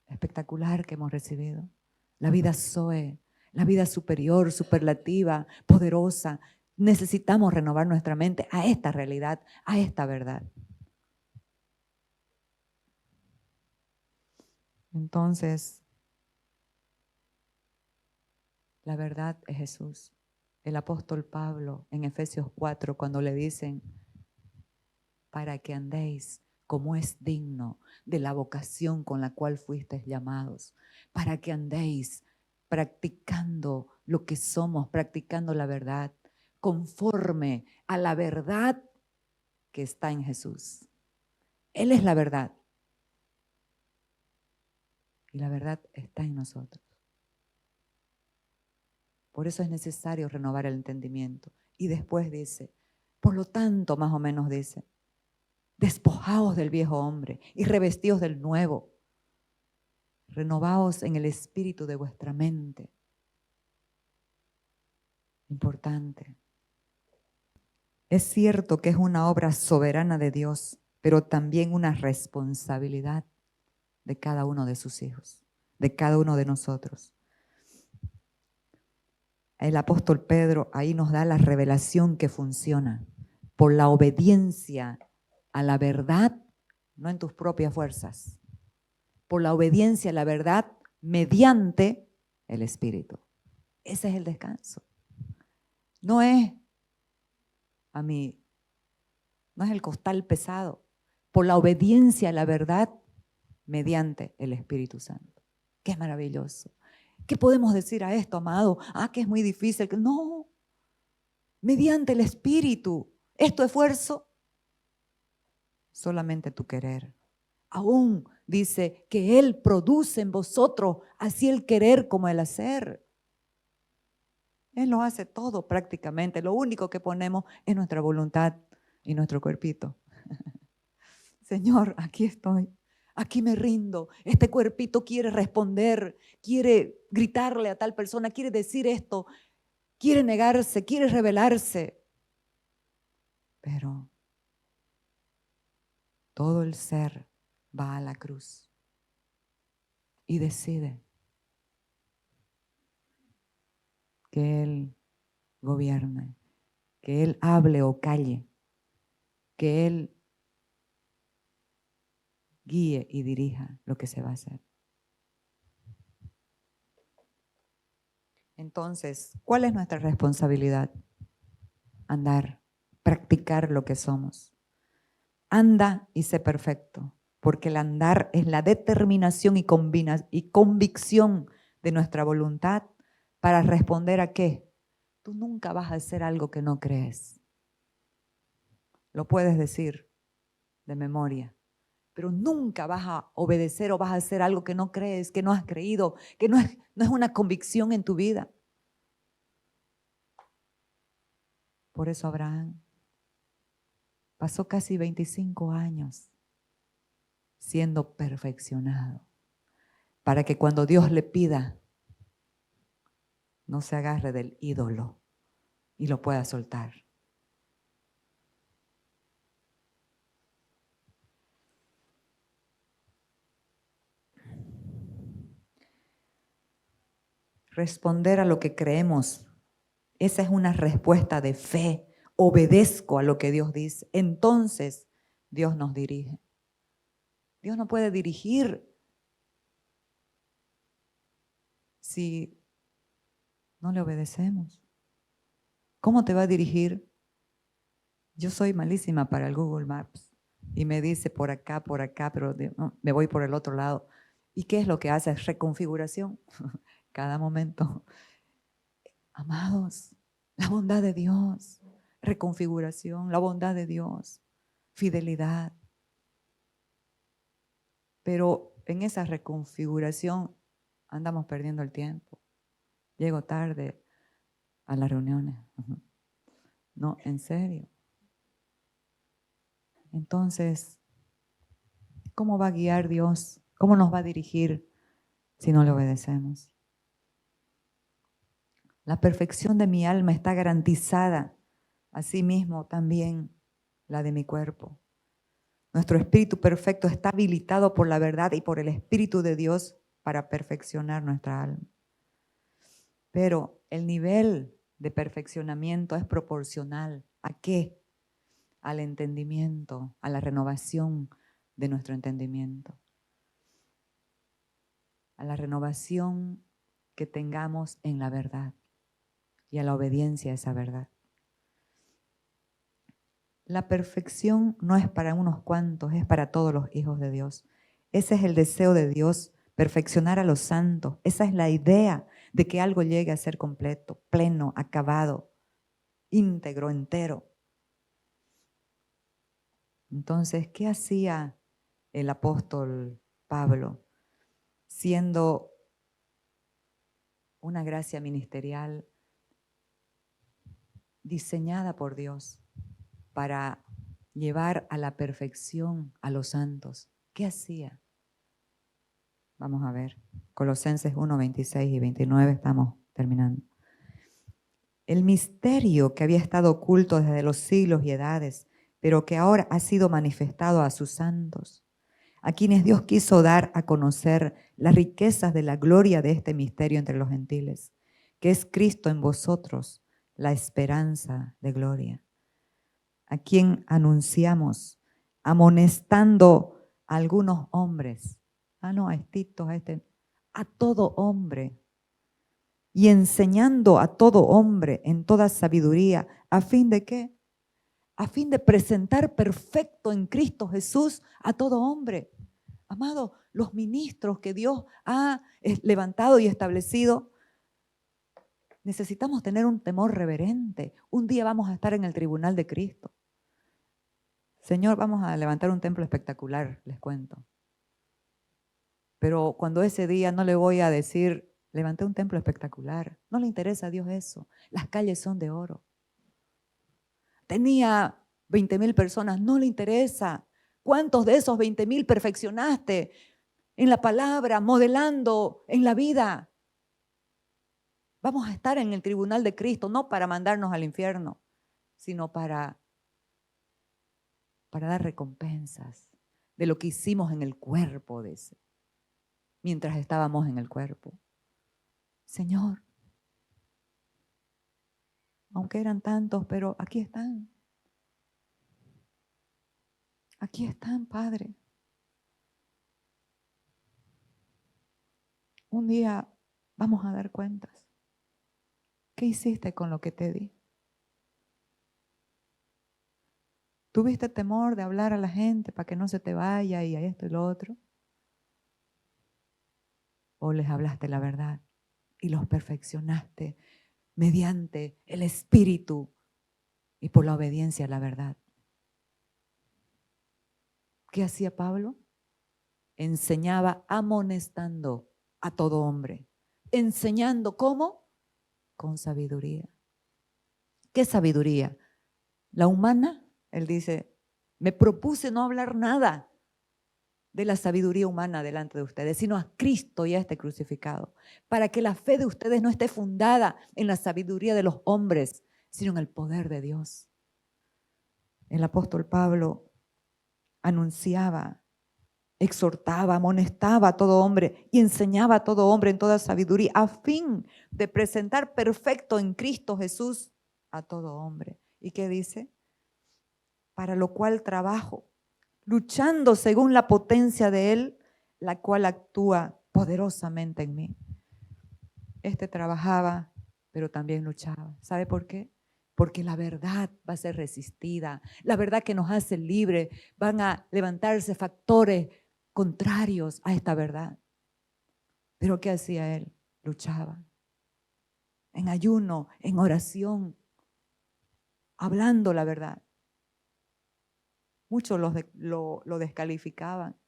espectacular que hemos recibido, la vida Zoe, la vida superior, superlativa, poderosa. Necesitamos renovar nuestra mente a esta realidad, a esta verdad. Entonces, la verdad es Jesús. El apóstol Pablo en Efesios 4, cuando le dicen, para que andéis como es digno de la vocación con la cual fuisteis llamados, para que andéis practicando lo que somos, practicando la verdad, conforme a la verdad que está en Jesús. Él es la verdad. Y la verdad está en nosotros. Por eso es necesario renovar el entendimiento. Y después dice, por lo tanto, más o menos dice, despojaos del viejo hombre y revestíos del nuevo. Renovaos en el espíritu de vuestra mente. Importante. Es cierto que es una obra soberana de Dios, pero también una responsabilidad de cada uno de sus hijos, de cada uno de nosotros. El apóstol Pedro ahí nos da la revelación que funciona por la obediencia a la verdad, no en tus propias fuerzas, por la obediencia a la verdad mediante el Espíritu. Ese es el descanso. No es no es el costal pesado, por la obediencia a la verdad mediante el Espíritu Santo. Qué maravilloso. ¿Qué podemos decir a esto, amado? Que es muy difícil. No, mediante el Espíritu. ¿Es tu esfuerzo? Solamente tu querer. Aún dice que Él produce en vosotros así el querer como el hacer. Él lo hace todo prácticamente. Lo único que ponemos es nuestra voluntad y nuestro cuerpito. Señor, aquí estoy. Aquí me rindo. Este cuerpito quiere responder, quiere gritarle a tal persona, quiere decir esto, quiere negarse, quiere rebelarse. Pero todo el ser va a la cruz y decide que Él gobierne, que Él hable o calle, que Él guíe y dirija lo que se va a hacer. Entonces, ¿cuál es nuestra responsabilidad? Andar, practicar lo que somos. Anda y sé perfecto, porque el andar es la determinación y convicción de nuestra voluntad para responder a qué. Tú nunca vas a hacer algo que no crees. Lo puedes decir de memoria, pero nunca vas a obedecer o vas a hacer algo que no crees, que no has creído, que no es una convicción en tu vida. Por eso Abraham pasó casi 25 años siendo perfeccionado, para que cuando Dios le pida, no se agarre del ídolo y lo pueda soltar. Responder a lo que creemos, esa es una respuesta de fe. Obedezco a lo que Dios dice. Entonces Dios nos dirige. Dios no puede dirigir si no le obedecemos. ¿Cómo te va a dirigir? Yo soy malísima para el Google Maps y me dice por acá, pero no, me voy por el otro lado. ¿Y qué es lo que hace? Reconfiguración. Cada momento. Amados, la bondad de Dios, reconfiguración, la bondad de Dios, fidelidad. Pero en esa reconfiguración andamos perdiendo el tiempo. Llego tarde a las reuniones. No, en serio. Entonces, ¿cómo va a guiar Dios? ¿Cómo nos va a dirigir si no le obedecemos? La perfección de mi alma está garantizada, asimismo también la de mi cuerpo. Nuestro espíritu perfecto está habilitado por la verdad y por el Espíritu de Dios para perfeccionar nuestra alma. Pero el nivel de perfeccionamiento es proporcional. ¿A qué? Al entendimiento, a la renovación de nuestro entendimiento. A la renovación que tengamos en la verdad y a la obediencia a esa verdad. La perfección no es para unos cuantos, es para todos los hijos de Dios. Ese es el deseo de Dios, perfeccionar a los santos. Esa es la idea de que algo llegue a ser completo, pleno, acabado, íntegro, entero. Entonces, ¿qué hacía el apóstol Pablo? Siendo una gracia ministerial diseñada por Dios para llevar a la perfección a los santos. ¿Qué hacía? Vamos a ver. Colosenses 1, 26 y 29, estamos terminando. El misterio que había estado oculto desde los siglos y edades, pero que ahora ha sido manifestado a sus santos, a quienes Dios quiso dar a conocer las riquezas de la gloria de este misterio entre los gentiles, que es Cristo en vosotros, la esperanza de gloria, a quien anunciamos, amonestando a algunos hombres, no a estitos, a todo hombre, y enseñando a todo hombre en toda sabiduría, ¿a fin de qué? A fin de presentar perfecto en Cristo Jesús a todo hombre. Amado, los ministros que Dios ha levantado y establecido, necesitamos tener un temor reverente. Un día vamos a estar en el tribunal de Cristo. Señor, vamos a levantar un templo espectacular, les cuento. Pero cuando ese día no le voy a decir, levanté un templo espectacular. No le interesa a Dios eso. Las calles son de oro. Tenía 20,000 personas, no le interesa. ¿Cuántos de esos 20,000 perfeccionaste en la palabra, modelando en la vida? Vamos a estar en el tribunal de Cristo, no para mandarnos al infierno, sino para dar recompensas de lo que hicimos en el cuerpo de ese, mientras estábamos en el cuerpo. Señor, aunque eran tantos, pero aquí están. Aquí están, Padre. Un día vamos a dar cuentas. ¿Qué hiciste con lo que te di? ¿Tuviste temor de hablar a la gente para que no se te vaya y a esto y lo otro? ¿O les hablaste la verdad y los perfeccionaste mediante el Espíritu y por la obediencia a la verdad? ¿Qué hacía Pablo? Enseñaba amonestando a todo hombre. ¿Enseñando cómo? Con sabiduría. ¿Qué sabiduría? La humana, él dice, me propuse no hablar nada de la sabiduría humana delante de ustedes, sino a Cristo y a este crucificado, para que la fe de ustedes no esté fundada en la sabiduría de los hombres, sino en el poder de Dios. El apóstol Pablo anunciaba, exhortaba, amonestaba a todo hombre y enseñaba a todo hombre en toda sabiduría, a fin de presentar perfecto en Cristo Jesús a todo hombre. ¿Y qué dice? Para lo cual trabajo, luchando según la potencia de Él, la cual actúa poderosamente en mí. Trabajaba, pero también luchaba. ¿Sabe por qué? Porque la verdad va a ser resistida. La verdad que nos hace libres. Van a levantarse factores contrarios a esta verdad. Pero ¿qué hacía él? Luchaba. En ayuno, en oración, hablando la verdad. Muchos lo descalificaban,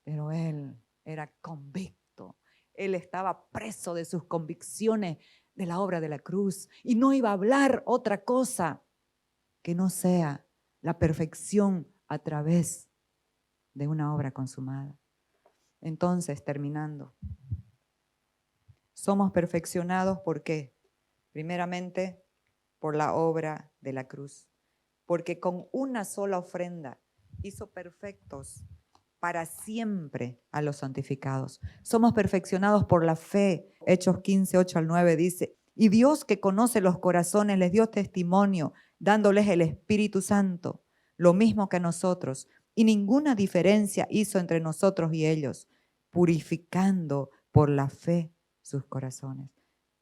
pero él era convicto. Él estaba preso de sus convicciones de la obra de la cruz y no iba a hablar otra cosa que no sea la perfección a través de una obra consumada. Entonces, terminando, somos perfeccionados ¿por qué? Primeramente, por la obra de la cruz, porque con una sola ofrenda hizo perfectos para siempre a los santificados. Somos perfeccionados por la fe. Hechos 15, 8 al 9 dice, y Dios que conoce los corazones les dio testimonio, dándoles el Espíritu Santo, lo mismo que a nosotros, y ninguna diferencia hizo entre nosotros y ellos, purificando por la fe sus corazones.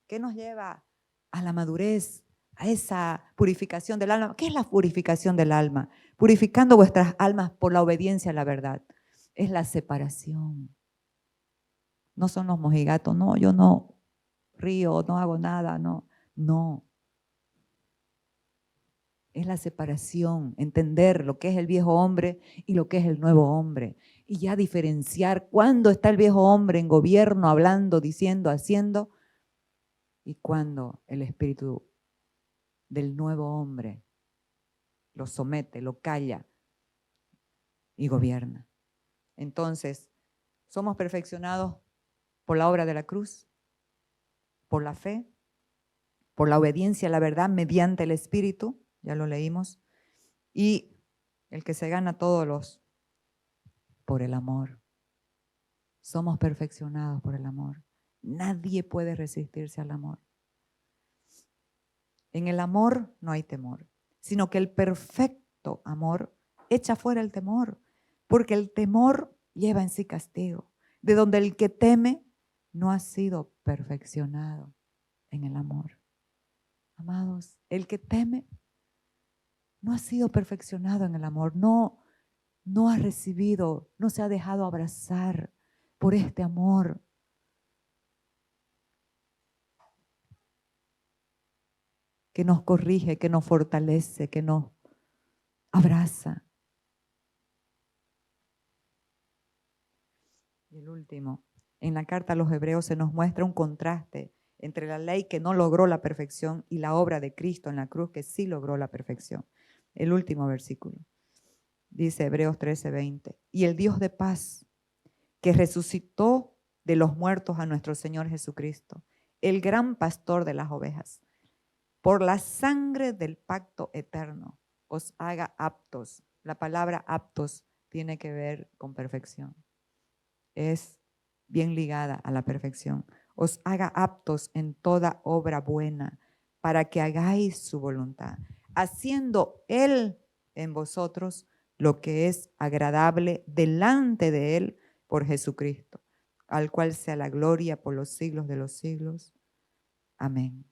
¿Qué nos lleva a la madurez, a esa purificación del alma? ¿Qué es la purificación del alma? Purificando vuestras almas por la obediencia a la verdad. Es la separación. No son los mojigatos, no, yo no río, no hago nada, no, no. Es la separación, entender lo que es el viejo hombre y lo que es el nuevo hombre. Y ya diferenciar cuándo está el viejo hombre en gobierno, hablando, diciendo, haciendo, y cuándo el espíritu del nuevo hombre lo somete, lo calla y gobierna. Entonces, somos perfeccionados por la obra de la cruz, por la fe, por la obediencia a la verdad mediante el Espíritu, ya lo leímos, y el que se gana todos los, por el amor. Somos perfeccionados por el amor. Nadie puede resistirse al amor. En el amor no hay temor, sino que el perfecto amor echa fuera el temor, porque el temor lleva en sí castigo, de donde el que teme no ha sido perfeccionado en el amor. Amados, el que teme no ha sido perfeccionado en el amor, no ha recibido, no se ha dejado abrazar por este amor. Que nos corrige, que nos fortalece, que nos abraza. Y el último, en la carta a los Hebreos se nos muestra un contraste entre la ley que no logró la perfección y la obra de Cristo en la cruz que sí logró la perfección. El último versículo. Dice Hebreos 13:20. Y el Dios de paz, que resucitó de los muertos a nuestro Señor Jesucristo, el gran pastor de las ovejas, por la sangre del pacto eterno, os haga aptos. La palabra aptos tiene que ver con perfección. Es bien ligada a la perfección. Os haga aptos en toda obra buena, para que hagáis su voluntad, haciendo Él en vosotros lo que es agradable delante de Él por Jesucristo, al cual sea la gloria por los siglos de los siglos. Amén.